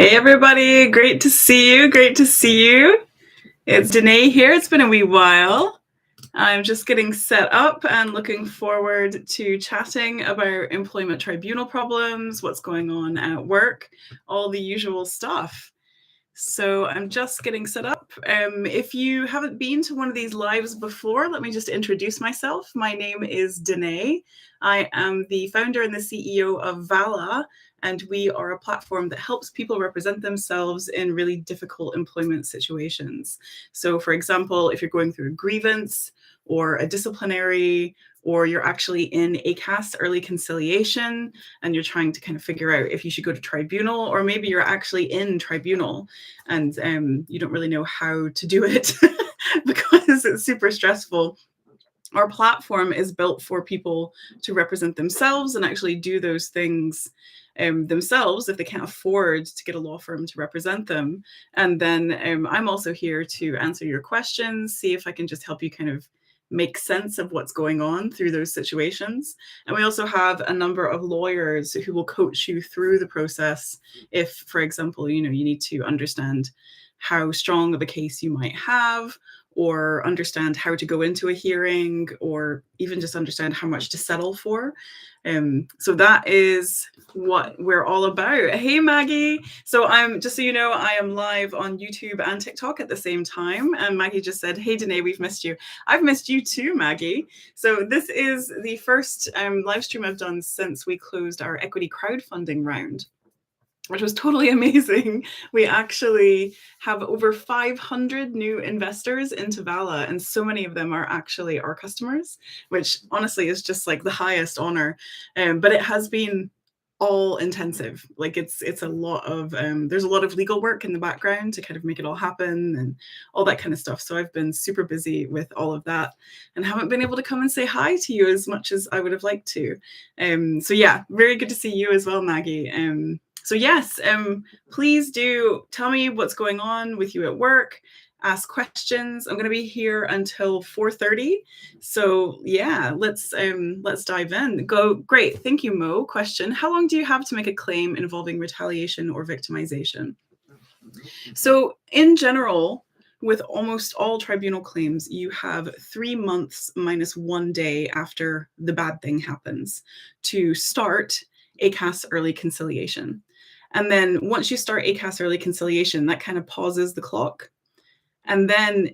Hey everybody, great to see you. Great to see you. It's Danae here. It's been a wee while. I'm just getting set up and looking forward to chatting about employment tribunal problems, what's going on at work, all the usual stuff. So I'm just getting set up. If you haven't been to one of these lives before, let me just introduce myself. My name is Danae. I am the founder and the CEO of Vala, and we are a platform that helps people represent themselves in really difficult employment situations. So for example, if you're going through a grievance or a disciplinary, or you're actually in ACAS early conciliation and you're trying to kind of figure out if you should go to tribunal, or maybe you're actually in tribunal and you don't really know how to do it because it's super stressful. Our platform is built for people to represent themselves and actually do those things themselves if they can't afford to get a law firm to represent them. And then I'm also here to answer your questions, see if I can just help you kind of make sense of what's going on through those situations. And we also have a number of lawyers who will coach you through the process if, for example, you need to understand how strong of a case you might have, or understand how to go into a hearing, or even just understand how much to settle for. So that is what we're all about. Hey, Maggie. So just so you know, I am live on YouTube and TikTok at the same time. And Maggie just said, hey, Danae, we've missed you. I've missed you too, Maggie. So this is the first live stream I've done since we closed our equity crowdfunding round, which was totally amazing. We actually have over 500 new investors into Vala, and so many of them are actually our customers, which honestly is just like the highest honor. But it has been all intensive. Like it's a lot of, there's a lot of legal work in the background to kind of make it all happen and all that kind of stuff. So I've been super busy with all of that and haven't been able to come and say hi to you as much as I would have liked to. So yeah, very good to see you as well, Maggie. So yes, please do tell me what's going on with you at work. Ask questions. I'm going to be here until 4:30. So yeah, let's dive in. Go. Great. Thank you, Mo. Question: how long do you have to make a claim involving retaliation or victimization? So in general, with almost all tribunal claims, you have 3 months minus 1 day after the bad thing happens to start ACAS early conciliation. And then once you start ACAS early conciliation, that kind of pauses the clock. And then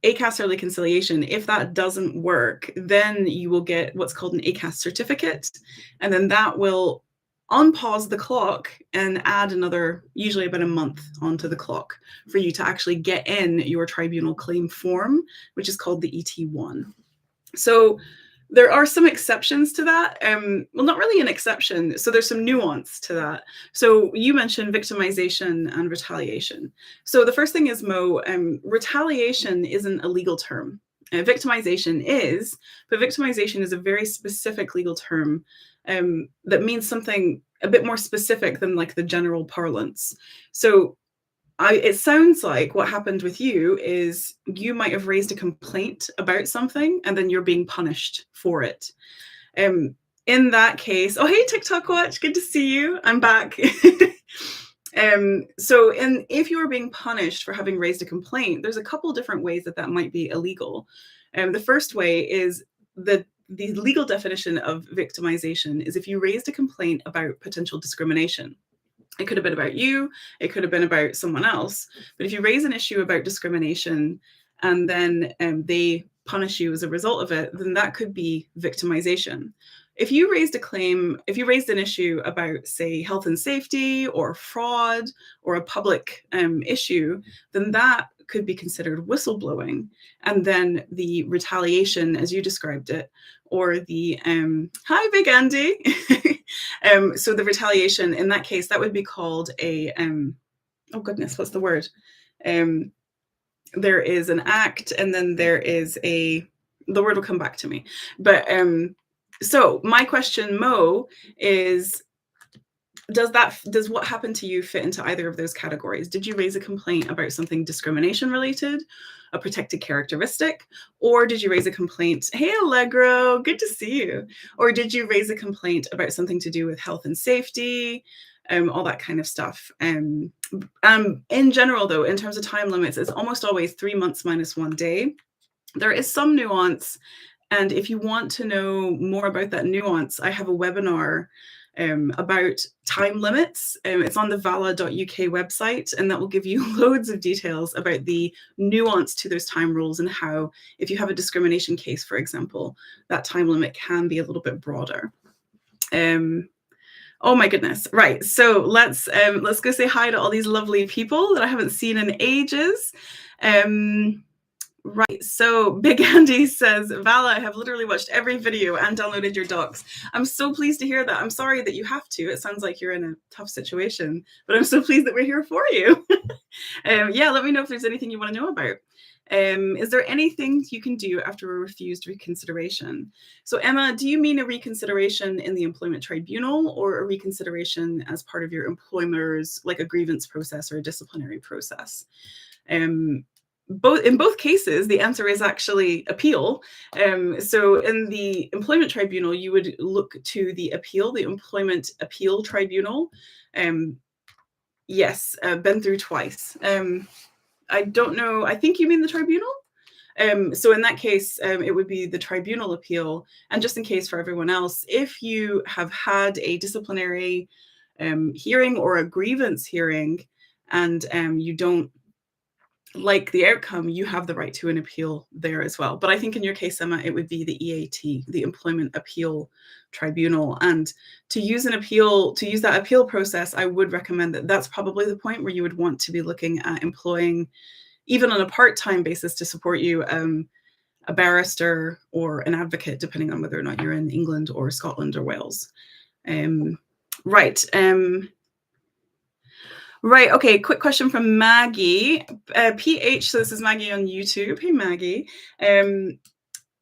ACAS early conciliation, if that doesn't work, then you will get what's called an ACAS certificate. And then that will unpause the clock and add another, usually about a month onto the clock for you to actually get in your tribunal claim form, which is called the ET1. So there are some exceptions to that. Well, not really an exception. So there's some nuance to that. So you mentioned victimization and retaliation. So the first thing is, Mo, retaliation isn't a legal term. Victimization is, but victimization is a very specific legal term that means something a bit more specific than like the general parlance. So it sounds like what happened with you is you might have raised a complaint about something and then you're being punished for it. In that case, oh, hey, TikTok Watch, good to see you. I'm back. So if you are being punished for having raised a complaint, there's a couple different ways that might be illegal. The first way is the legal definition of victimization is if you raised a complaint about potential discrimination. It could have been about you, it could have been about someone else. But if you raise an issue about discrimination and then they punish you as a result of it, then that could be victimization. If you raised an issue about, say, health and safety or fraud or a public issue, then that could be considered whistleblowing. And then the retaliation, as you described it, or the, hi, Big Andy. So the retaliation, in that case, that would be called a, oh goodness, what's the word? There is an act, and then there is the word will come back to me. But so my question, Mo, is, does what happened to you fit into either of those categories? Did you raise a complaint about something discrimination related, a protected characteristic, or did you raise a complaint, hey Allegro, good to see you, or did you raise a complaint about something to do with health and safety, all that kind of stuff. In general, though, in terms of time limits, it's almost always 3 months minus 1 day. There is some nuance, and if you want to know more about that nuance, I have a webinar about time limits. It's on the vala.uk website, and that will give you loads of details about the nuance to those time rules and how, if you have a discrimination case, for example, that time limit can be a little bit broader. Oh my goodness. Right. So let's go say hi to all these lovely people that I haven't seen in ages. Right. So Big Andy says, Vala, I have literally watched every video and downloaded your docs. I'm so pleased to hear that. I'm sorry that you have to. It sounds like you're in a tough situation, but I'm so pleased that we're here for you. Yeah, let me know if there's anything you want to know about. Is there anything you can do after a refused reconsideration? So Emma, do you mean a reconsideration in the Employment Tribunal or a reconsideration as part of your employer's, like a grievance process or a disciplinary process? In both cases, the answer is actually appeal. So in the Employment Tribunal, you would look to the appeal, the Employment Appeal Tribunal. Yes, been through twice. I don't know. I think you mean the tribunal. So in that case, it would be the tribunal appeal. And just in case for everyone else, if you have had a disciplinary hearing or a grievance hearing and you don't like the outcome, you have the right to an appeal there as well. But I think in your case, Emma, it would be the EAT, the Employment Appeal Tribunal. And to use that appeal process, I would recommend that that's probably the point where you would want to be looking at employing, even on a part-time basis, to support you, a barrister or an advocate, depending on whether or not you're in England or Scotland or Wales. Right. Right. Okay. Quick question from Maggie. PH. So this is Maggie on YouTube. Hey, Maggie.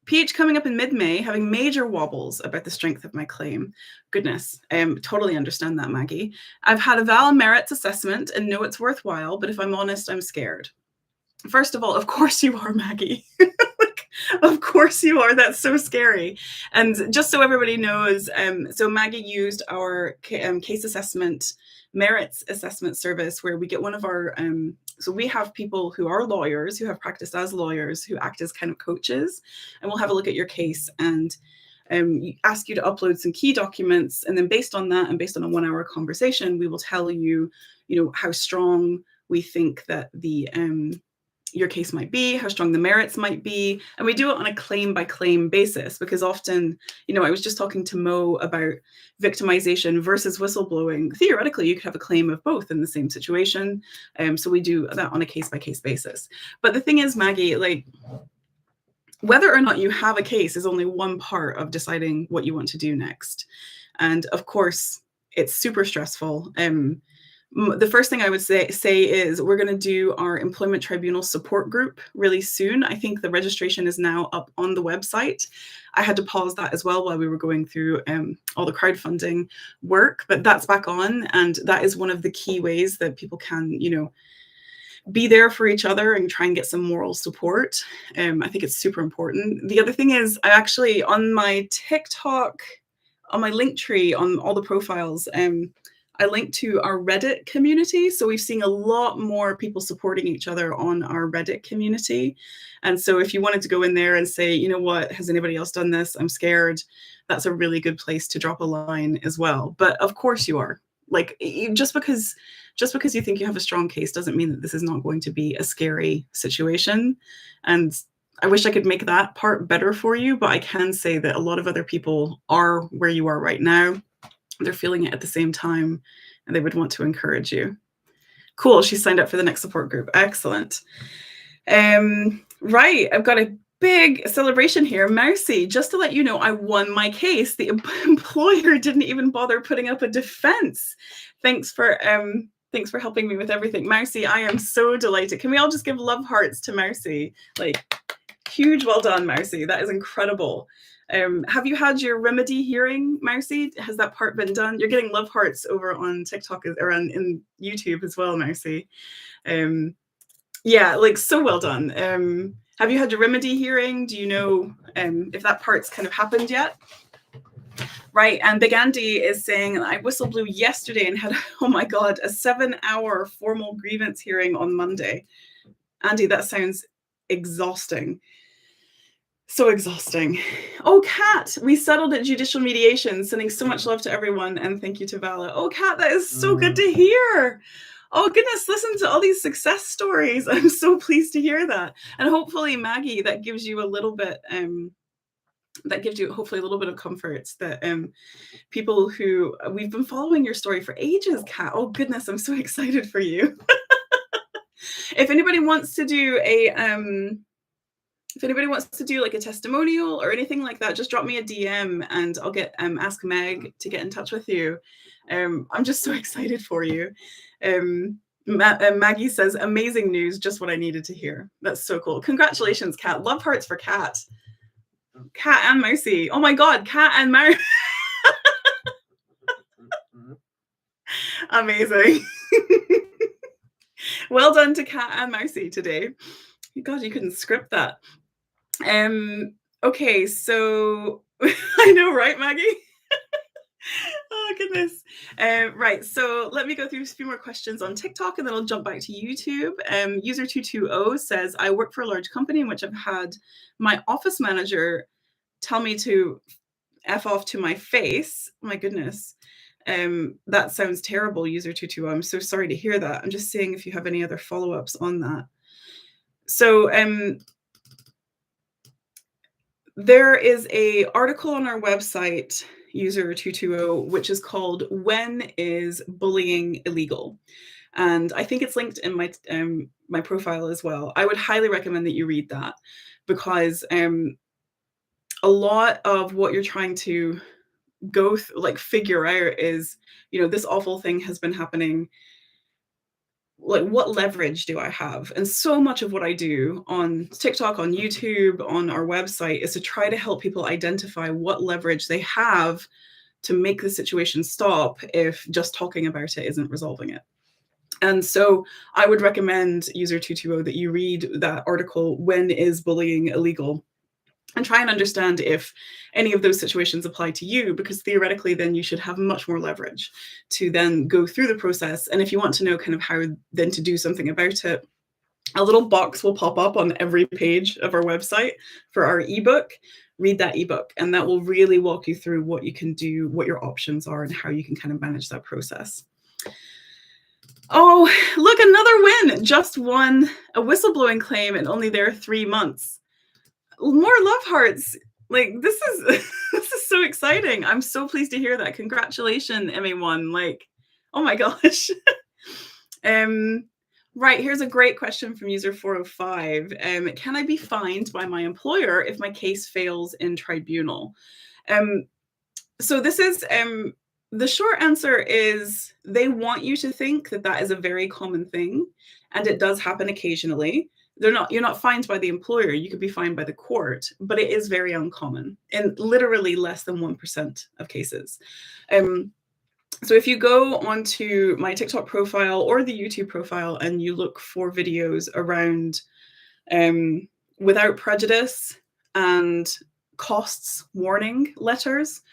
PH coming up in mid-May, having major wobbles about the strength of my claim. Goodness. Totally understand that, Maggie. I've had a Vala merits assessment and know it's worthwhile, but if I'm honest, I'm scared. First of all, of course you are, Maggie. Of course you are. That's so scary. And just so everybody knows, so Maggie used our case assessment merits assessment service, where we get one of our, so we have people who are lawyers, who have practiced as lawyers, who act as kind of coaches, and we'll have a look at your case and ask you to upload some key documents. And then based on that, and based on a 1-hour conversation, we will tell you, how strong we think that the your case might be, how strong the merits might be. And we do it on a claim by claim basis, because often, I was just talking to Mo about victimization versus whistleblowing. Theoretically, you could have a claim of both in the same situation. So we do that on a case by case basis. But the thing is, Maggie, like, whether or not you have a case is only one part of deciding what you want to do next. And of course, it's super stressful. The first thing I would say is we're going to do our Employment Tribunal support group really soon. I think the registration is now up on the website. I had to pause that as well while we were going through all the crowdfunding work, but that's back on. And that is one of the key ways that people can, be there for each other and try and get some moral support. I think it's super important. The other thing is, I actually, on my TikTok, on my link tree, on all the profiles, I linked to our Reddit community. So we've seen a lot more people supporting each other on our Reddit community. And so if you wanted to go in there and say, you know what, has anybody else done this? I'm scared. That's a really good place to drop a line as well. But of course you are. Like, just because you think you have a strong case doesn't mean that this is not going to be a scary situation. And I wish I could make that part better for you, but I can say that a lot of other people are where you are right now. They're feeling it at the same time, and they would want to encourage you. Cool. She signed up for the next support group. Excellent. Right. I've got a big celebration here. Mercy, just to let you know, I won my case. The employer didn't even bother putting up a defense. Thanks for helping me with everything. Mercy, I am so delighted. Can we all just give love hearts to Mercy? Like, huge well done, Mercy. That is incredible. Have you had your remedy hearing, Mercy? Has that part been done? You're getting love hearts over on TikTok or in YouTube as well, Mercy. Yeah, like, so well done. Have you had your remedy hearing? Do you know if that part's kind of happened yet? Right, and Big Andy is saying, I whistle blew yesterday and had, oh my God, a 7-hour formal grievance hearing on Monday. Andy, that sounds exhausting. So exhausting. Oh, Kat, we settled at judicial mediation. Sending so much love to everyone, and thank you to Vala. Oh, Kat, that is so good to hear. Oh, goodness, listen to all these success stories. I'm so pleased to hear that. And hopefully, Maggie, that gives you a little bit, hopefully a little bit of comfort that people who, we've been following your story for ages, Kat. Oh, goodness, I'm so excited for you. If anybody wants to do like a testimonial or anything like that, just drop me a DM and I'll get Ask Meg to get in touch with you. I'm just so excited for you. Maggie says, amazing news, just what I needed to hear. That's so cool. Congratulations, Kat. Love hearts for Kat. Kat and Mousy. Oh my God, Kat and Mary. Amazing. Well done to Kat and Mousy today. God, you couldn't script that. Okay, so I know, right, Maggie? Oh, goodness. Right, so let me go through a few more questions on TikTok and then I'll jump back to YouTube. User 220 says, I work for a large company in which I've had my office manager tell me to F off to my face. Oh, my goodness. That sounds terrible, user 220. I'm so sorry to hear that. I'm just seeing if you have any other follow-ups on that. So there is a article on our website, user 220, which is called When is Bullying Illegal? And I think it's linked in my profile as well. I would highly recommend that you read that because a lot of what you're trying to figure out is, this awful thing has been happening. Like, what leverage do I have? And so much of what I do on TikTok, on YouTube, on our website is to try to help people identify what leverage they have to make the situation stop if just talking about it isn't resolving it. And so I would recommend, user 220, that you read that article, When is Bullying Illegal? And try and understand if any of those situations apply to you, because theoretically then you should have much more leverage to then go through the process. And if you want to know kind of how then to do something about it, a little box will pop up on every page of our website for our ebook. Read that ebook, and that will really walk you through what you can do, what your options are, and how you can kind of manage that process. Oh, look, another win. Just won a whistleblowing claim and only there 3 months. More love hearts. Like, this is so exciting. I'm so pleased to hear that. Congratulations, MA1. Like, oh my gosh. Right, here's a great question from user 405. Can I be fined by my employer if my case fails in tribunal? So this is the short answer is they want you to think that that is a very common thing, and it does happen occasionally. You're not fined by the employer. You could be fined by the court, but it is very uncommon in literally less than 1% of cases. So if you go onto my TikTok profile or the YouTube profile and you look for videos around without prejudice and costs warning letters,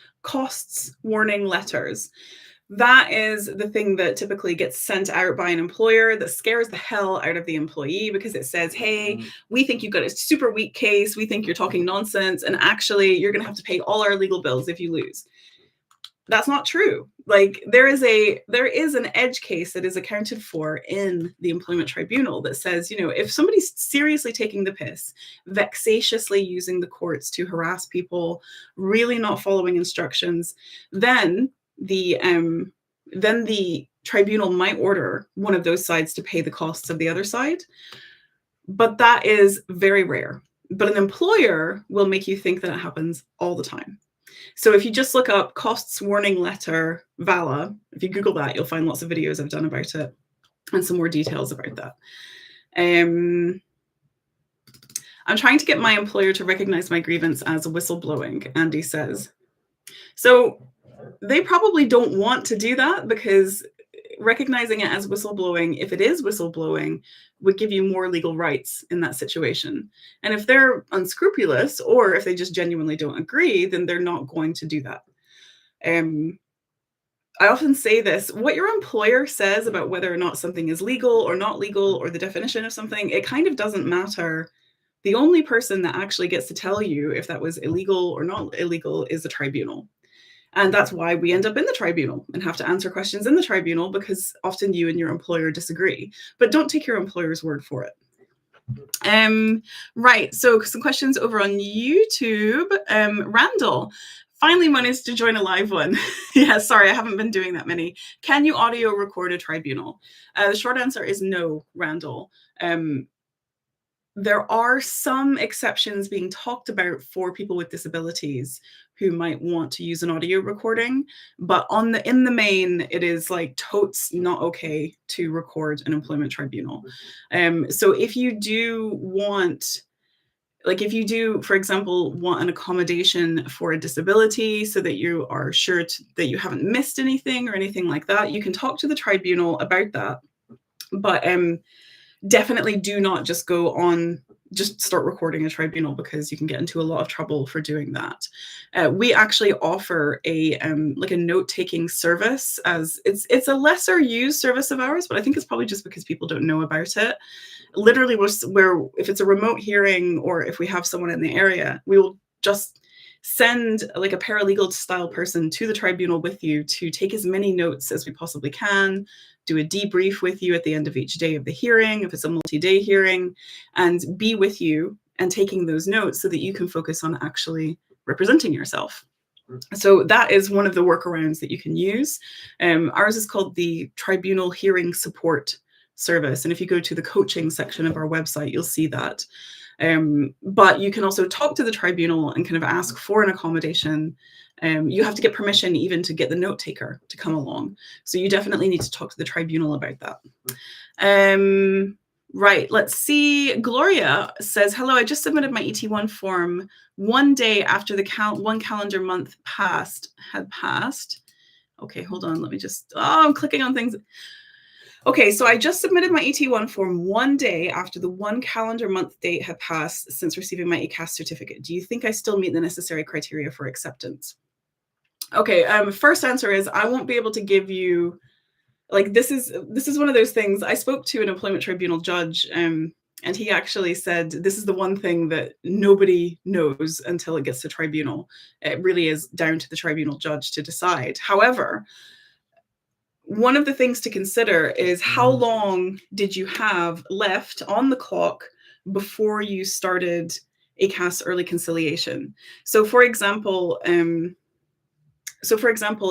that is the thing that typically gets sent out by an employer that scares the hell out of the employee, because it says, hey, we think you've got a super weak case. We think you're talking nonsense. And actually, you're going to have to pay all our legal bills if you lose. That's not true. Like, there is an edge case that is accounted for in the Employment Tribunal that says, if somebody's seriously taking the piss, vexatiously using the courts to harass people, really not following instructions, then the tribunal might order one of those sides to pay the costs of the other side. But that is very rare. But an employer will make you think that it happens all the time. So if you just look up costs warning letter Vala, if you Google that, you'll find lots of videos I've done about it and some more details about that. I'm trying to get my employer to recognize my grievance as whistleblowing, Andy says. So they probably don't want to do that, because recognizing it as whistleblowing, if it is whistleblowing, would give you more legal rights in that situation. And if they're unscrupulous, or if they just genuinely don't agree, then they're not going to do that. Um, I often say this, what your employer says about whether or not something is legal or not legal, or the definition of something, it kind of doesn't matter. The only person that actually gets to tell you if that was illegal or not illegal is the tribunal. And that's why we end up in the tribunal and have to answer questions in the tribunal, because often you and your employer disagree. But don't take your employer's word for it. Right, so some questions over on YouTube. Randall finally managed to join a live one. Yeah, sorry, I haven't been doing that many. Can you audio record a tribunal? The short answer is no, Randall. There are some exceptions being talked about for people with disabilities who might want to use an audio recording, but in the main, it is like totes not okay to record an employment tribunal. So if you do want, like if you do, for example, want an accommodation for a disability so that you are sure that you haven't missed anything or anything like that, you can talk to the tribunal about that. But definitely do not just start recording a tribunal, because you can get into a lot of trouble for doing that. We actually offer a note-taking service, as it's a lesser used service of ours, but I think it's probably just because people don't know about it. Literally, where if it's a remote hearing or if we have someone in the area, we will just send like a paralegal style person to the tribunal with you to take as many notes as we possibly can, do a debrief with you at the end of each day of the hearing, if it's a multi-day hearing, and be with you and taking those notes so that you can focus on actually representing yourself. So that is one of the workarounds that you can use. Ours is called the Tribunal Hearing Support Service. And if you go to the coaching section of our website, you'll see that. But you can also talk to the tribunal and kind of ask for an accommodation. You have to get permission even to get the note taker to come along. So you definitely need to talk to the tribunal about that. Right, let's see. Gloria says, hello, I just submitted my ET1 form one day after the one calendar month had passed. Okay, hold on, let me just, I'm clicking on things. Okay, so I just submitted my ET1 form one day after the one calendar month date had passed since receiving my ACAS certificate. Do you think I still meet the necessary criteria for acceptance? Okay, first answer is I won't be able to give you, like, this is one of those things. I spoke to an employment tribunal judge, and he actually said this is the one thing that nobody knows until it gets to tribunal. It really is down to the tribunal judge to decide. However, one of the things to consider is how long did you have left on the clock before you started ACAS early conciliation? So for example,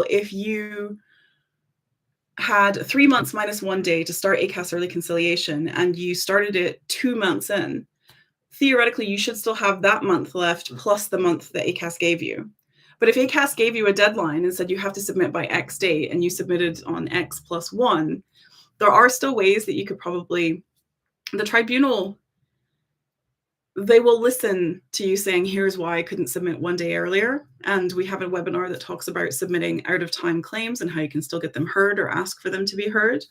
if you had 3 months minus 1 day to start ACAS early conciliation and you started it 2 months in, theoretically you should still have that month left plus the month that ACAS gave you. But if ACAS gave you a deadline and said you have to submit by X date and you submitted on X plus 1, there are still ways that you could probably, the tribunal, they will listen to you saying, here's why I couldn't submit 1 day earlier. And we have a webinar that talks about submitting out of time claims and how you can still get them heard or ask for them to be heard.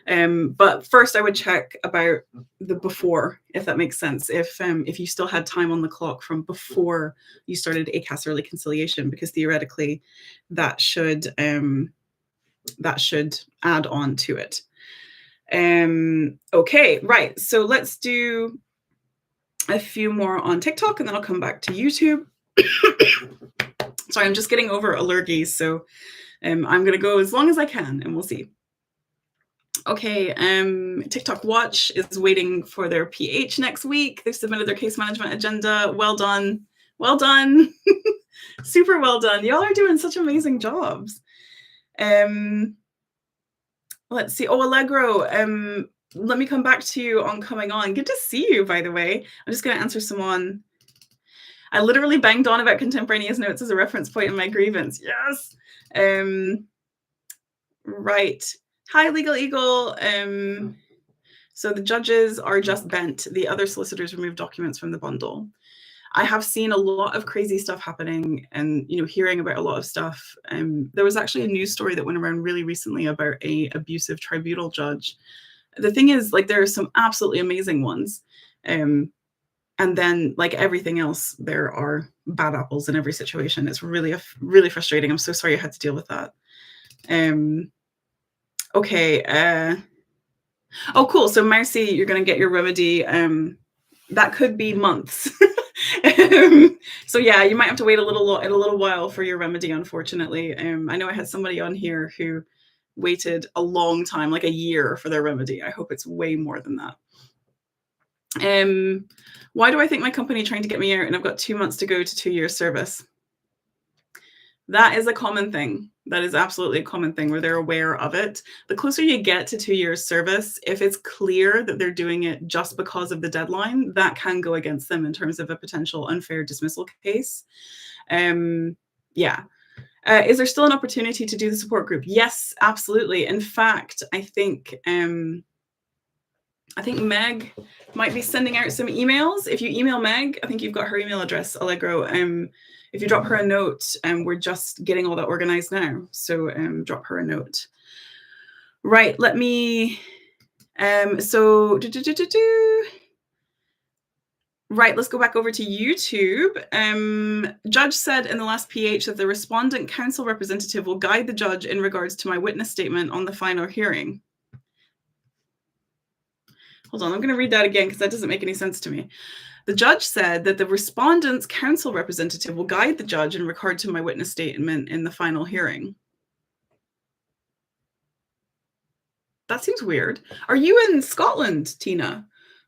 But first I would check about the before, if that makes sense. If you still had time on the clock from before you started ACAS early conciliation, because theoretically that should add on to it. Okay, right. So let's do a few more on TikTok and then I'll come back to YouTube. Sorry, I'm just getting over allergies, so I'm going to go as long as I can and we'll see. Okay, TikTok Watch is waiting for their PH next week. They've submitted their case management agenda. Well done. Well done. Super well done. Y'all are doing such amazing jobs. Let's see. Oh, Allegro. Let me come back to you on coming on. Good to see you, by the way. I'm just going to answer some on. I literally banged on about contemporaneous notes as a reference point in my grievance. Yes. Right. Hi, Legal Eagle. So the judges are just bent. The other solicitors remove documents from the bundle. I have seen a lot of crazy stuff happening and, hearing about a lot of stuff. There was actually a news story that went around really recently about a abusive tribunal judge. The thing is, like, there are some absolutely amazing ones. And then, like everything else, there are bad apples in every situation. It's really, really frustrating. I'm so sorry you had to deal with that. Okay. Oh, cool. So Marcy, you're going to get your remedy. That could be months. So yeah, you might have to wait a little while for your remedy, unfortunately. I know I had somebody on here who waited a long time, like a year, for their remedy. I hope it's way more than that. Why do I think my company trying to get me out and I've got 2 months to go to 2 years service? That is a common thing. That is absolutely a common thing where they're aware of it. The closer you get to 2 years service, if it's clear that they're doing it just because of the deadline, that can go against them in terms of a potential unfair dismissal case. Yeah. Is there still an opportunity to do the support group? Yes, absolutely. In fact, I think Meg might be sending out some emails. If you email Meg, I think you've got her email address, Allegro. If you drop her a note, we're just getting all that organized now. So drop her a note. Right, let me, right, let's go back over to YouTube. Judge said in the last PH that the respondent counsel representative will guide the judge in regards to my witness statement on the final hearing. Hold on, I'm going to read that again because that doesn't make any sense to me. The judge said that the respondent's counsel representative will guide the judge in regard to my witness statement in the final hearing. That seems weird. Are you in Scotland, Tina?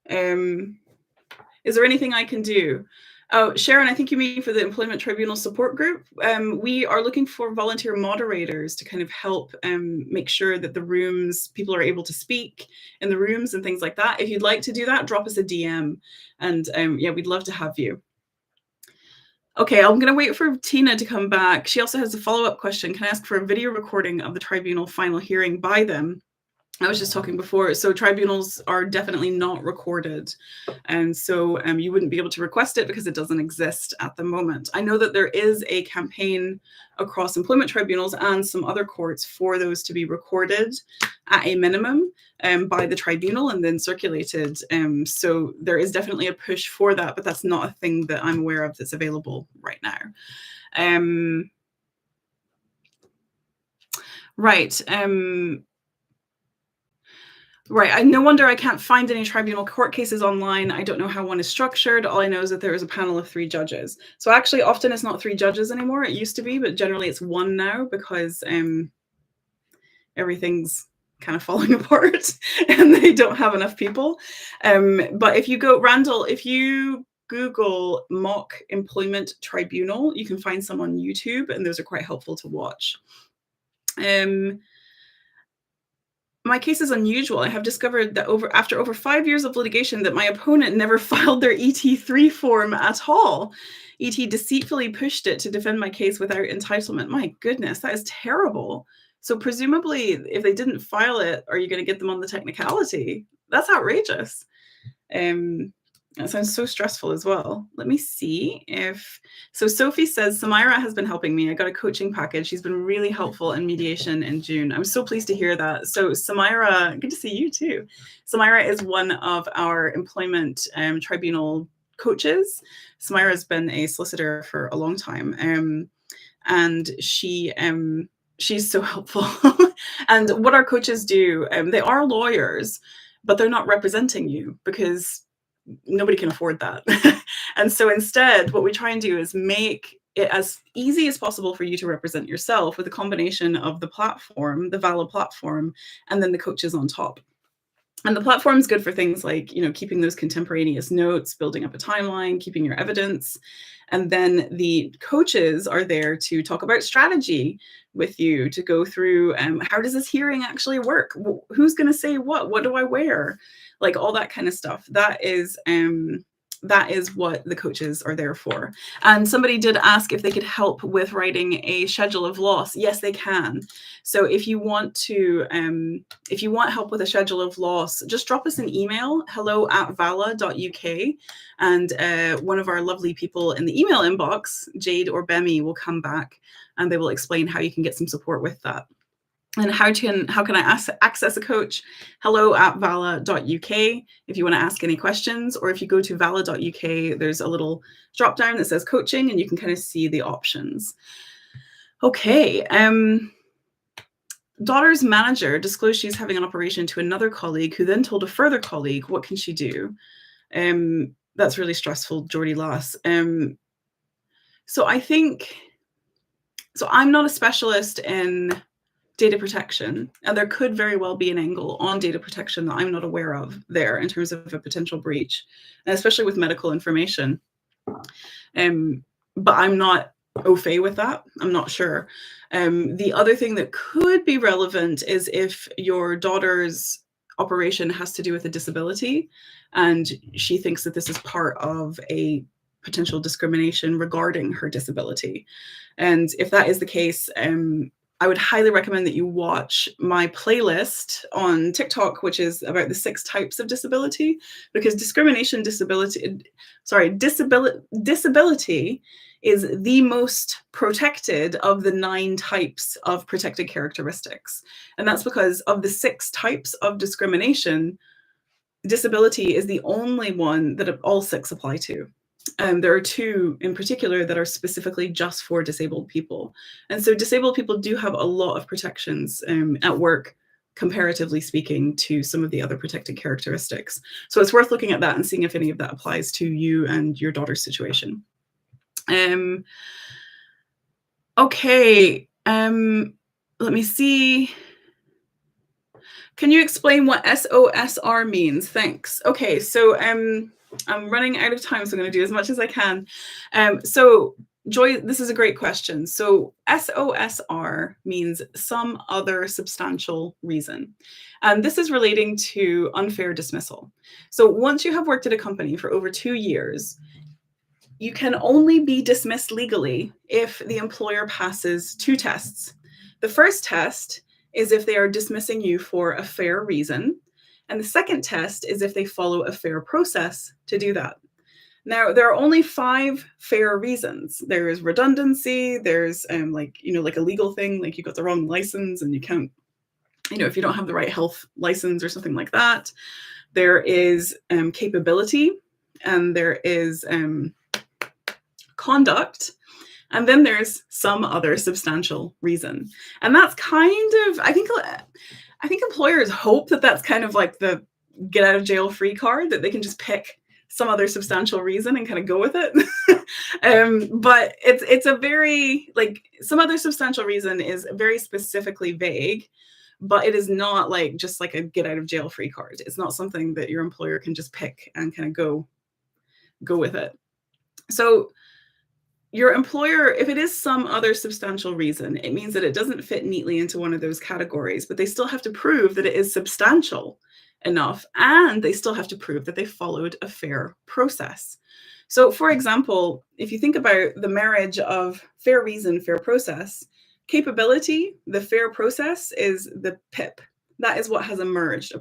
Is there anything I can do? Oh, Sharon, I think you mean for the Employment Tribunal support group. We are looking for volunteer moderators to kind of help make sure that the rooms, people are able to speak in the rooms and things like that. If you'd like to do that, drop us a DM. And yeah, we'd love to have you. Okay, I'm going to wait for Tina to come back. She also has a follow-up question. Can I ask for a video recording of the tribunal final hearing by them? I was just talking before, so tribunals are definitely not recorded. And so you wouldn't be able to request it because it doesn't exist at the moment. I know that there is a campaign across employment tribunals and some other courts for those to be recorded at a minimum by the tribunal and then circulated. So there is definitely a push for that, but that's not a thing that I'm aware of that's available right now. Right. Right. No wonder I can't find any tribunal court cases online. I don't know how one is structured. All I know is that there is a panel of 3 judges. So actually, often it's not 3 judges anymore. It used to be, but generally it's 1 now because everything's kind of falling apart and they don't have enough people. But if you go, Randall, if you Google mock employment tribunal, you can find some on YouTube, and those are quite helpful to watch. My case is unusual. I have discovered that after over 5 years of litigation that my opponent never filed their ET3 form at all. ET deceitfully pushed it to defend my case without entitlement. My goodness, that is terrible. So presumably, if they didn't file it, are you going to get them on the technicality? That's outrageous. That sounds so stressful as well. Let me see if... So Sophie says, Samira has been helping me. I got a coaching package. She's been really helpful in mediation in June. I'm so pleased to hear that. So Samira, good to see you too. Samira is one of our employment tribunal coaches. Samira has been a solicitor for a long time. And she's so helpful. And what our coaches do, they are lawyers, but they're not representing you because nobody can afford that. And so instead, what we try and do is make it as easy as possible for you to represent yourself with a combination of the platform, the Vala platform, and then the coaches on top. And the platform is good for things like, keeping those contemporaneous notes, building up a timeline, keeping your evidence. And then the coaches are there to talk about strategy with you, to go through how does this hearing actually work? Who's going to say what? What do I wear? Like all that kind of stuff. That is what the coaches are there for. And somebody did ask if they could help with writing a schedule of loss. Yes, they can. So if you want help with a schedule of loss, just drop us an email, hello@vala.uk, and one of our lovely people in the email inbox, Jade or Bemi, will come back and they will explain how you can get some support with that. And how can I access a coach? hello@vala.uk if you want to ask any questions, or if you go to vala.uk, there's a little drop down that says coaching, and you can kind of see the options. Okay. Daughter's manager disclosed she's having an operation to another colleague, who then told a further colleague. What can she do? That's really stressful, Geordie Lass. So I'm not a specialist in data protection, and there could very well be an angle on data protection that I'm not aware of there in terms of a potential breach, and especially with medical information. But I'm not au fait with that. I'm not sure. The other thing that could be relevant is if your daughter's operation has to do with a disability, and she thinks that this is part of a potential discrimination regarding her disability. And if that is the case, I would highly recommend that you watch my playlist on TikTok, which is about the 6 types of disability, because disability is the most protected of the 9 types of protected characteristics. And that's because of the 6 types of discrimination, disability is the only one that all 6 apply to. There are 2 in particular that are specifically just for disabled people. And so disabled people do have a lot of protections at work, comparatively speaking, to some of the other protected characteristics. So it's worth looking at that and seeing if any of that applies to you and your daughter's situation. Okay, let me see. Can you explain what SOSR means? Thanks. Okay, so I'm running out of time, so I'm going to do as much as I can. So Joy, this is a great question. So SOSR means some other substantial reason. And this is relating to unfair dismissal. So once you have worked at a company for over 2 years, you can only be dismissed legally if the employer passes 2 tests. The first test is if they are dismissing you for a fair reason. And the second test is if they follow a fair process to do that. Now, there are only 5 fair reasons. There is redundancy. There's like a legal thing, like you got the wrong license and you can't, if you don't have the right health license or something like that. There is capability, and there is conduct, and then there's some other substantial reason. And that's kind of, I think employers hope that that's kind of like the get out of jail free card, that they can just pick some other substantial reason and kind of go with it. But it's a very, like, some other substantial reason is very specifically vague, but it is not like just like a get out of jail free card. It's not something that your employer can just pick and kind of go with it. So your employer, if it is some other substantial reason, it means that it doesn't fit neatly into one of those categories, but they still have to prove that it is substantial enough, and they still have to prove that they followed a fair process. So, for example, if you think about the marriage of fair reason, fair process, capability, the fair process is the PIP. That is what has emerged,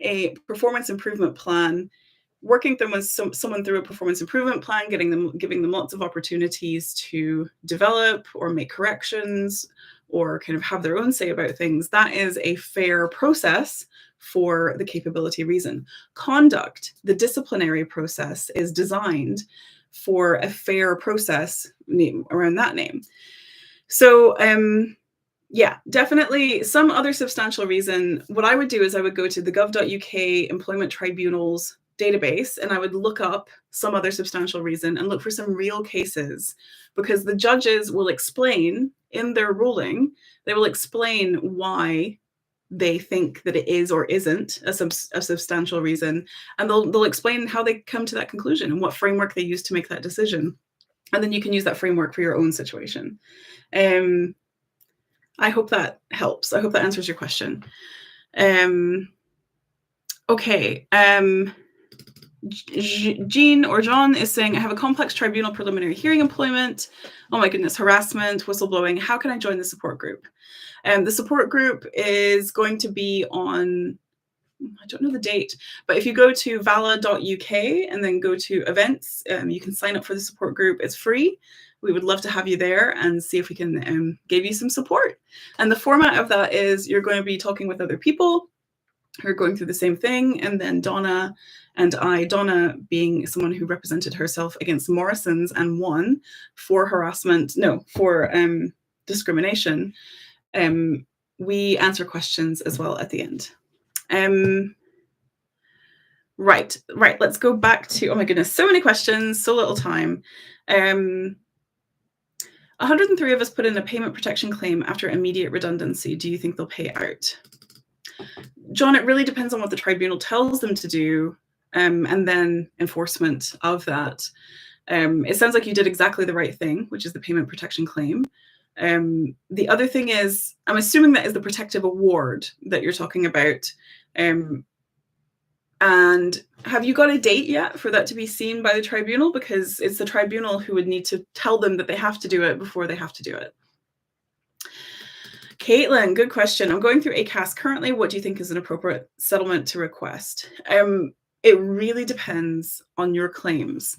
a performance improvement plan. Working with someone through a performance improvement plan, giving them lots of opportunities to develop or make corrections or kind of have their own say about things. That is a fair process for the capability reason. Conduct, the disciplinary process, is designed for a fair process around that name. So, yeah, definitely some other substantial reason. What I would do is I would go to the gov.uk Employment Tribunal's database, and I would look up some other substantial reason and look for some real cases, because the judges will explain in their ruling, they will explain why they think that it is or isn't a substantial reason, and they'll explain how they come to that conclusion and what framework they use to make that decision. And then you can use that framework for your own situation. I hope that helps. I hope that answers your question. Okay. Jean or John is saying, I have a complex tribunal preliminary hearing employment. Oh my goodness, harassment, whistleblowing. How can I join the support group? The support group is going to be on, I don't know the date, but if you go to vala.uk and then go to events, you can sign up for the support group. It's free. we would love to have you there and see if we can give you some support. And the format of that is you're going to be talking with other people who are going through the same thing, and then Donna and I, Donna being someone who represented herself against Morrison's and won for discrimination, we answer questions as well at the end. Right, let's go back to, oh my goodness, so many questions, so little time. 103 of us put in a payment protection claim after immediate redundancy. Do you think they'll pay out? John, it really depends on what the tribunal tells them to do, and then enforcement of that. It sounds like you did exactly the right thing, which is the payment protection claim. The other thing is, I'm assuming that is the protective award that you're talking about. And have you got a date yet for that to be seen by the tribunal? Because it's the tribunal who would need to tell them that they have to do it before they have to do it. Caitlin, good question. I'm going through ACAS currently. What do you think is an appropriate settlement to request? It really depends on your claims.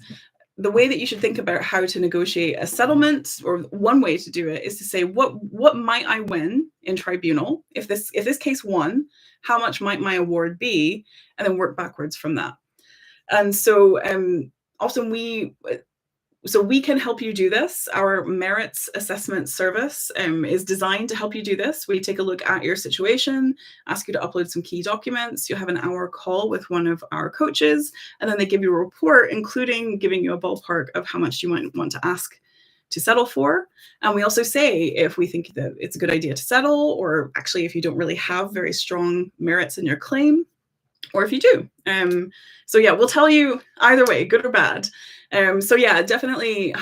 The way that you should think about how to negotiate a settlement, or one way to do it, is to say, what might I win in tribunal? If this case won, how much might my award be? And then work backwards from that. And so often we can help you do this. Our merits assessment service is designed to help you do this. We take a look at your situation, ask you to upload some key documents. You'll have an hour call with one of our coaches, and then they give you a report, including giving you a ballpark of how much you might want to ask to settle for. And we also say if we think that it's a good idea to settle, or actually if you don't really have very strong merits in your claim, or if you do. So yeah, we'll tell you either way, good or bad. So yeah, definitely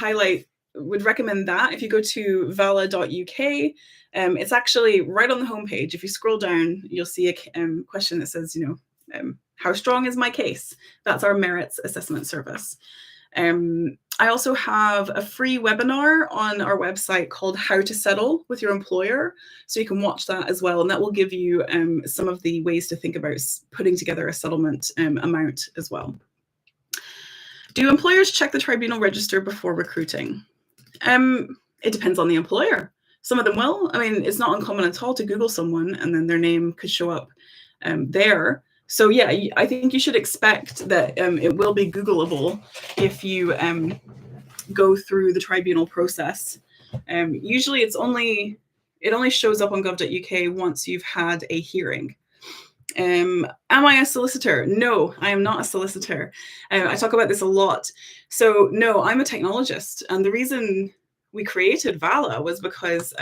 would recommend that. If you go to vala.uk, it's actually right on the homepage. If you scroll down, you'll see a question that says, how strong is my case? That's our merits assessment service. I also have a free webinar on our website called How to Settle with Your Employer. So you can watch that as well. And that will give you some of the ways to think about putting together a settlement amount as well. Do employers check the tribunal register before recruiting? It depends on the employer. Some of them will. I mean, it's not uncommon at all to Google someone and then their name could show up there. So yeah, I think you should expect that it will be Googleable if you go through the tribunal process. Usually it only shows up on gov.uk once you've had a hearing. Am I a solicitor? No, I am not a solicitor. I talk about this a lot. So no, I'm a technologist. And the reason we created Vala was because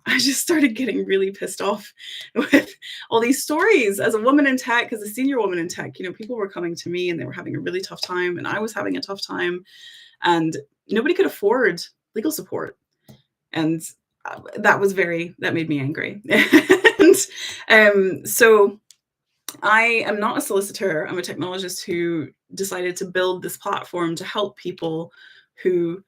I just started getting really pissed off with all these stories. As a woman in tech, as a senior woman in tech, people were coming to me and they were having a really tough time, and I was having a tough time, and nobody could afford legal support. And that made me angry. And so I am not a solicitor. I'm a technologist who decided to build this platform to help people who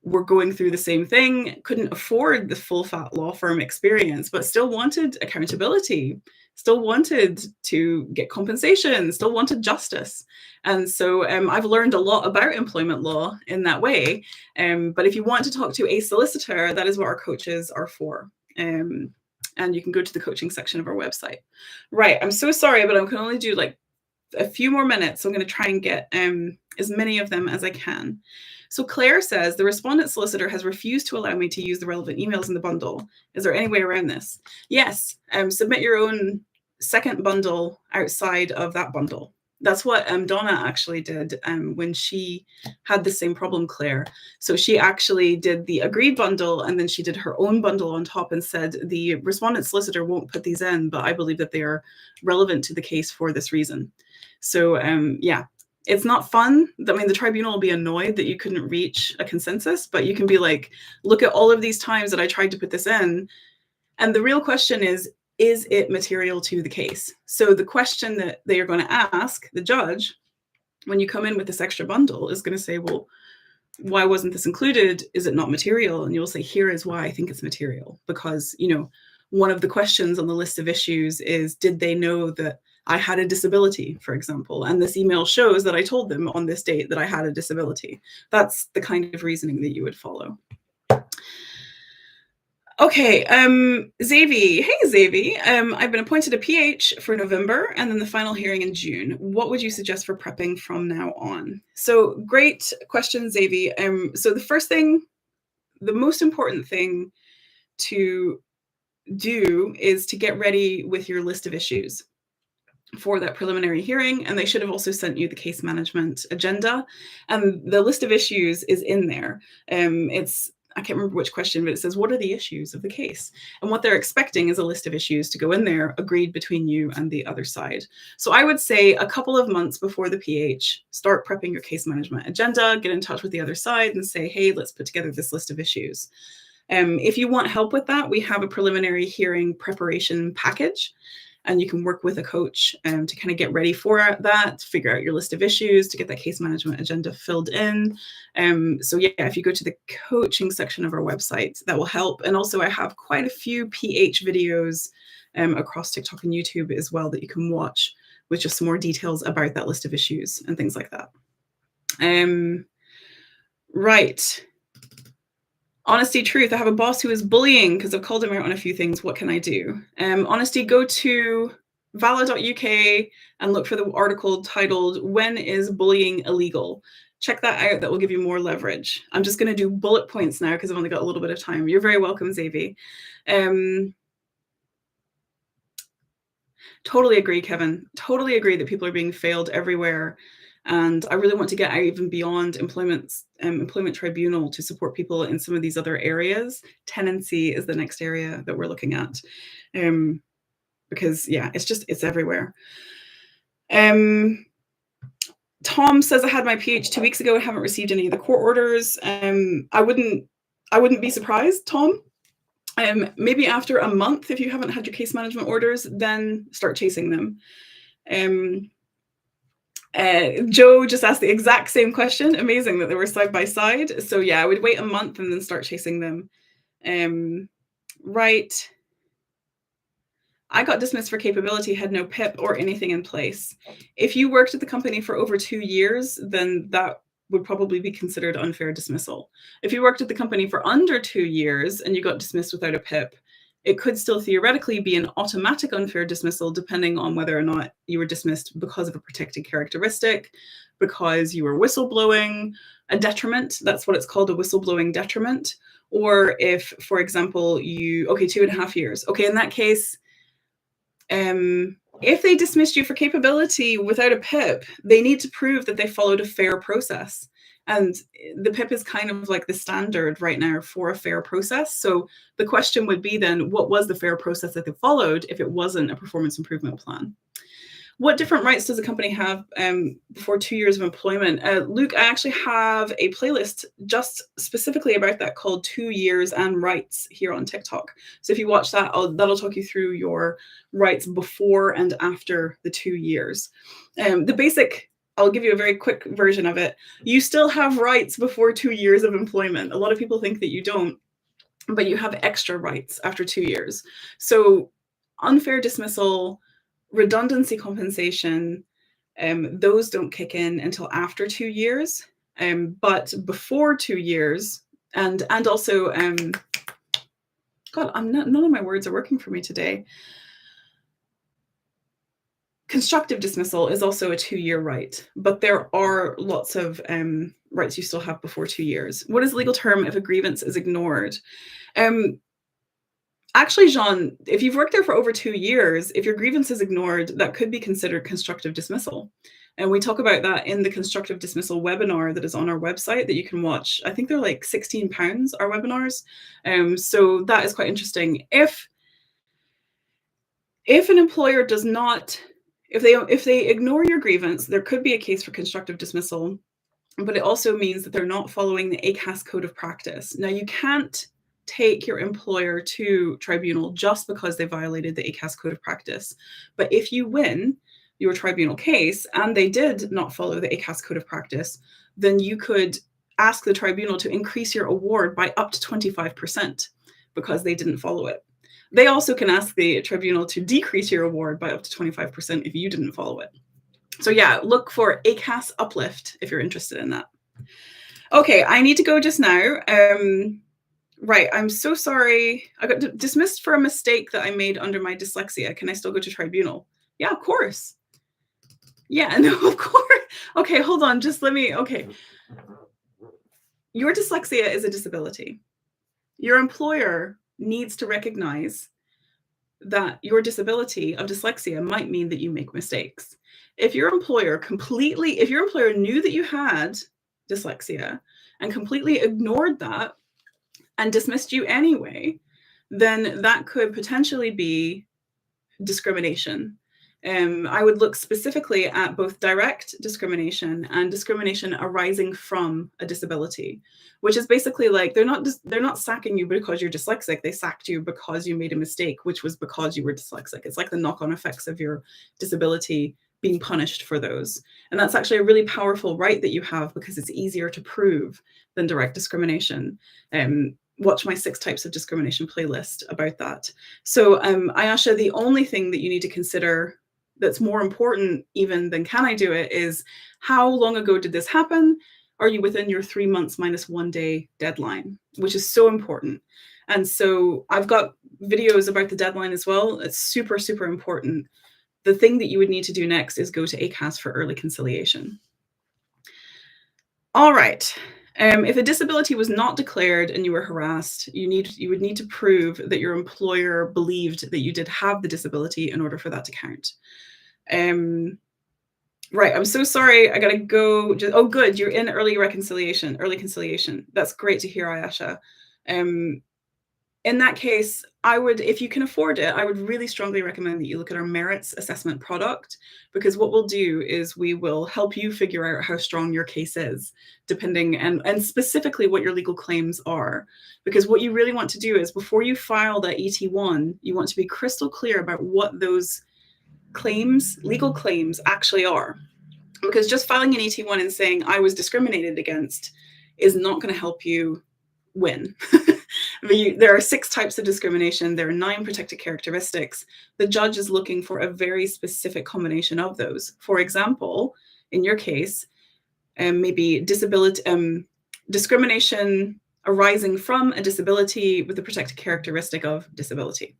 were going through the same thing, couldn't afford the full fat law firm experience, but still wanted accountability, still wanted to get compensation, still wanted justice. And so I've learned a lot about employment law in that way. But if you want to talk to a solicitor, that is what our coaches are for. And you can go to the coaching section of our website. Right, I'm so sorry, but I can only do like a few more minutes. So I'm going to try and get as many of them as I can. So Claire says, the respondent solicitor has refused to allow me to use the relevant emails in the bundle. Is there any way around this? Yes, submit your own second bundle outside of that bundle. That's what Donna actually did when she had the same problem, Claire. So she actually did the agreed bundle, and then she did her own bundle on top and said, the respondent solicitor won't put these in, but I believe that they are relevant to the case for this reason. So yeah. It's not fun. I mean, the tribunal will be annoyed that you couldn't reach a consensus, but you can be like, look at all of these times that I tried to put this in. And the real question is it material to the case? So the question that they are going to ask the judge when you come in with this extra bundle is going to say, well, why wasn't this included? Is it not material? And you'll say, here is why I think it's material. Because, one of the questions on the list of issues is, did they know that I had a disability, for example, and this email shows that I told them on this date that I had a disability. That's the kind of reasoning that you would follow. Okay, Xavi. Hey, Xavi. I've been appointed a PH for November and then the final hearing in June. What would you suggest for prepping from now on? So great question, Xavi. So the first thing, the most important thing to do is to get ready with your list of issues for that preliminary hearing, and they should have also sent you the case management agenda, and the list of issues is in there. I can't remember which question, but it says, what are the issues of the case? And what they're expecting is a list of issues to go in there, agreed between you and the other side. So I would say a couple of months before the PH, start prepping your case management agenda, get in touch with the other side and say, hey, let's put together this list of issues. If you want help with that, we have a preliminary hearing preparation package, and you can work with a coach to kind of get ready for that, figure out your list of issues, to get that case management agenda filled in. So yeah, if you go to the coaching section of our website, that will help. And also I have quite a few PH videos across TikTok and YouTube as well that you can watch with just some more details about that list of issues and things like that. Right. Honesty, truth. I have a boss who is bullying because I've called him out on a few things. What can I do? Honesty, go to vala.uk and look for the article titled, When is Bullying Illegal? Check that out. That will give you more leverage. I'm just going to do bullet points now because I've only got a little bit of time. You're very welcome, Xavi. Totally agree, Kevin. Totally agree that people are being failed everywhere. And I really want to get out even beyond Employment Tribunal to support people in some of these other areas. Tenancy is the next area that we're looking at. Because yeah, it's everywhere. Tom says, I had my PH 2 weeks ago and haven't received any of the court orders. I wouldn't be surprised, Tom. Maybe after a month, if you haven't had your case management orders, then start chasing them. Joe just asked the exact same question. Amazing that they were side by side. So yeah, I would wait a month and then start chasing them. Right. I got dismissed for capability, had no PIP or anything in place. If you worked at the company for over 2 years, then that would probably be considered unfair dismissal. If you worked at the company for under 2 years and you got dismissed without a PIP, it could still theoretically be an automatic unfair dismissal, depending on whether or not you were dismissed because of a protected characteristic, because you were whistleblowing, a detriment, that's what it's called, a whistleblowing detriment, or if, for example, 2.5 years. Okay, in that case, if they dismissed you for capability without a PIP, they need to prove that they followed a fair process. And the PIP is kind of like the standard right now for a fair process. So the question would be then, what was the fair process that they followed if it wasn't a performance improvement plan? What different rights does a company have before 2 years of employment? Luke, I actually have a playlist just specifically about that called 2 Years and Rights here on TikTok. So if you watch that, that'll talk you through your rights before and after the 2 years. The basic, I'll give you a very quick version of it. You still have rights before 2 years of employment. A lot of people think that you don't, but you have extra rights after 2 years. So unfair dismissal, redundancy compensation, those don't kick in until after 2 years. But before 2 years, and also, God, none of my words are working for me today. Constructive dismissal is also a 2-year right, but there are lots of rights you still have before 2 years. What is the legal term if a grievance is ignored? Actually, Jean, if you've worked there for over 2 years, if your grievance is ignored, that could be considered constructive dismissal. And we talk about that in the constructive dismissal webinar that is on our website that you can watch. I think they're like £16, our webinars. So that is quite interesting. If an employer does not, if they ignore your grievance, there could be a case for constructive dismissal, but it also means that they're not following the ACAS code of practice. Now, you can't take your employer to tribunal just because they violated the ACAS code of practice. But if you win your tribunal case and they did not follow the ACAS code of practice, then you could ask the tribunal to increase your award by up to 25% because they didn't follow it. They also can ask the tribunal to decrease your award by up to 25% if you didn't follow it. So yeah, look for ACAS uplift if you're interested in that. Okay, I need to go just now. Right, I'm so sorry. I got dismissed for a mistake that I made under my dyslexia. Can I still go to tribunal? Yeah, of course. Yeah, no, of course. Okay, hold on. Just let me. Okay. Your dyslexia is a disability. Your employer needs to recognize that your disability of dyslexia might mean that you make mistakes. If your employer knew that you had dyslexia and completely ignored that and dismissed you anyway, then that could potentially be discrimination. I would look specifically at both direct discrimination and discrimination arising from a disability, which is basically like they're not sacking you because you're dyslexic. They sacked you because you made a mistake, which was because you were dyslexic. It's like the knock-on effects of your disability being punished for those. And that's actually a really powerful right that you have because it's easier to prove than direct discrimination. Watch my 6 types of discrimination playlist about that. So Ayasha, the only thing that you need to consider that's more important even than can I do it is how long ago did this happen? Are you within your 3 months minus 1 day deadline, which is so important. And so I've got videos about the deadline as well. It's super, super important. The thing that you would need to do next is go to ACAS for early conciliation. All right. If a disability was not declared and you were harassed, you would need to prove that your employer believed that you did have the disability in order for that to count. Right, I'm so sorry. I gotta go. Oh, good, you're in early conciliation. That's great to hear, Ayasha. In that case, if you can afford it, I would really strongly recommend that you look at our merits assessment product, because what we'll do is we will help you figure out how strong your case is, depending and specifically what your legal claims are. Because what you really want to do is before you file that ET1, you want to be crystal clear about what those legal claims actually are. Because just filing an ET1 and saying I was discriminated against is not going to help you win. There are 6 types of discrimination. There are 9 protected characteristics. The judge is looking for a very specific combination of those. For example, in your case, maybe discrimination arising from a disability with the protected characteristic of disability.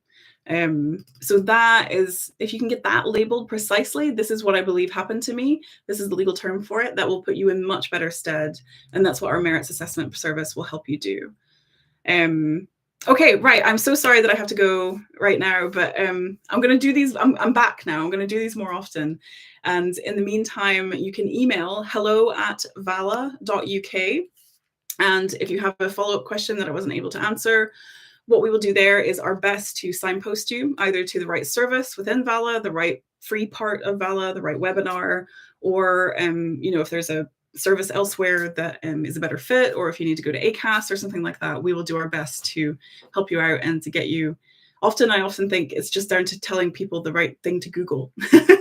So that is, if you can get that labeled precisely, this is what I believe happened to me. This is the legal term for it. That will put you in much better stead. And that's what our merits assessment service will help you do. Okay, right. I'm so sorry that I have to go right now, but I'm going to do these. I'm back now. I'm going to do these more often. And in the meantime, you can email hello@vala.uk. And if you have a follow-up question that I wasn't able to answer, what we will do there is our best to signpost you either to the right service within Vala, the right free part of Vala, the right webinar, or if there's a service elsewhere that is a better fit, or if you need to go to ACAS or something like that, we will do our best to help you out and to get you. I often think it's just down to telling people the right thing to Google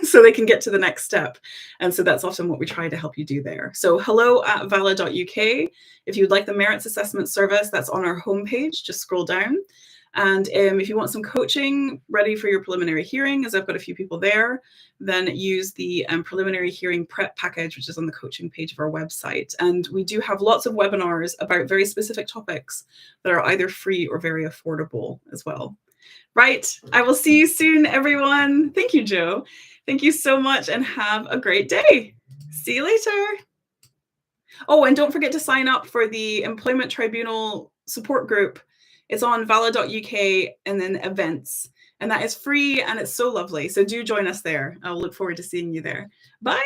so they can get to the next step. And so that's often what we try to help you do there. So hello@vala.uk. If you'd like the merits assessment service, that's on our homepage. Just scroll down. And if you want some coaching ready for your preliminary hearing, as I've got a few people there, then use the preliminary hearing prep package, which is on the coaching page of our website. And we do have lots of webinars about very specific topics that are either free or very affordable as well. Right. I will see you soon, everyone. Thank you, Joe. Thank you so much and have a great day. See you later. Oh, and don't forget to sign up for the Employment Tribunal support group. It's on vala.uk and then events. And that is free and it's so lovely. So do join us there. I'll look forward to seeing you there. Bye.